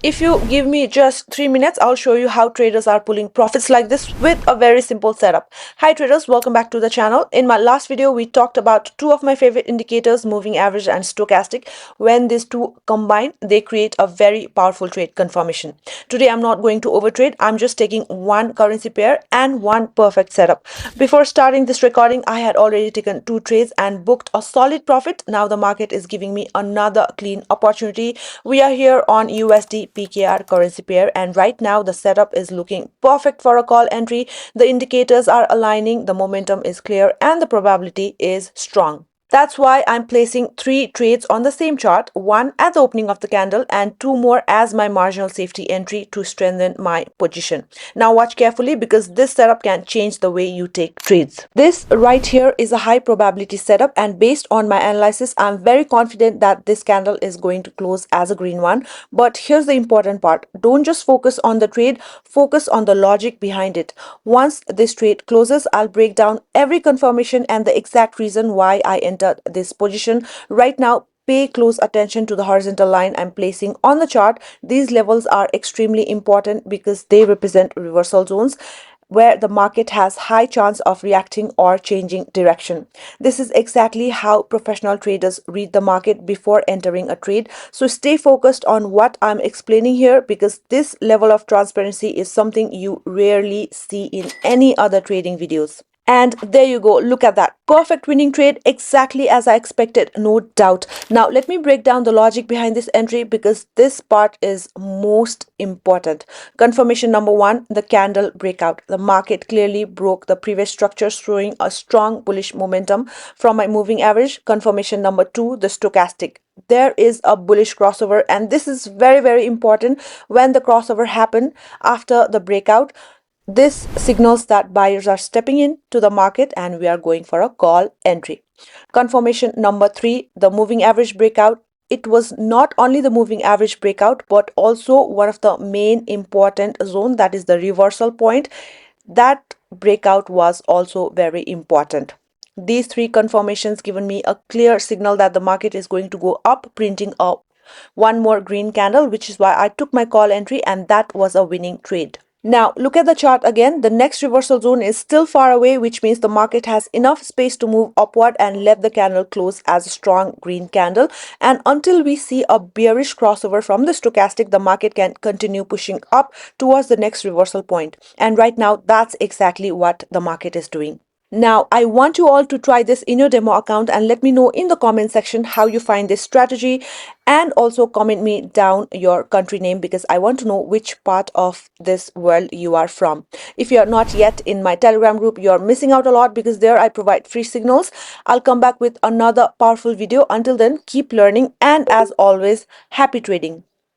If you give me just 3 minutes, I'll show you how traders are pulling profits like this with a very simple setup. Hi traders, welcome back to the channel. In my last video, we talked about two of my favorite indicators, moving average and stochastic. When these two combine, they create a very powerful trade confirmation. Today, I'm not going to overtrade. I'm just taking one currency pair and one perfect setup. Before starting this recording, I had already taken two trades and booked a solid profit. Now the market is giving me another clean opportunity. We are here on USD PKR currency pair, and right now the setup is looking perfect for a call entry. The indicators are aligning, the momentum is clear, and the probability is strong. That's why I'm placing three trades on the same chart, one at the opening of the candle and two more as my marginal safety entry to strengthen my position. Now watch carefully because this setup can change the way you take trades. This right here is a high probability setup, and based on my analysis, I'm very confident that this candle is going to close as a green one. But here's the important part. Don't just focus on the trade, focus on the logic behind it. Once this trade closes, I'll break down every confirmation and the exact reason why I entered this position. Right now, pay close attention to the horizontal line I'm placing on the chart. These levels are extremely important because they represent reversal zones where the market has high chance of reacting or changing direction. This is exactly how professional traders read the market before entering a trade. So stay focused on what I'm explaining here because this level of transparency is something you rarely see in any other trading videos. And there you go. Look at that. Perfect winning trade, exactly as I expected, no doubt. Now, let me break down the logic behind this entry because this part is most important. Confirmation number one, the candle breakout. The market clearly broke the previous structure, showing a strong bullish momentum from my moving average. Confirmation number two, the stochastic. There is a bullish crossover, and this is very, very important. When the crossover happened after the breakout, this signals that buyers are stepping into the market and we are going for a call entry. Confirmation number three, the moving average breakout. It was not only the moving average breakout, but also one of the main important zone, that is the reversal point. That breakout was also very important. These three confirmations given me a clear signal that the market is going to go up, printing up one more green candle, which is why I took my call entry, and that was a winning trade. Now, look at the chart again. The next reversal zone is still far away, which means the market has enough space to move upward and let the candle close as a strong green candle. And until we see a bearish crossover from the stochastic, the market can continue pushing up towards the next reversal point. And right now, that's exactly what the market is doing. Now, I want you all to try this in your demo account and let me know in the comment section how you find this strategy, and also comment me down your country name because I want to know which part of this world you are from. If you are not yet in my Telegram group, you are missing out a lot because there I provide free signals. I'll come back with another powerful video. Until then, keep learning, and as always, happy trading.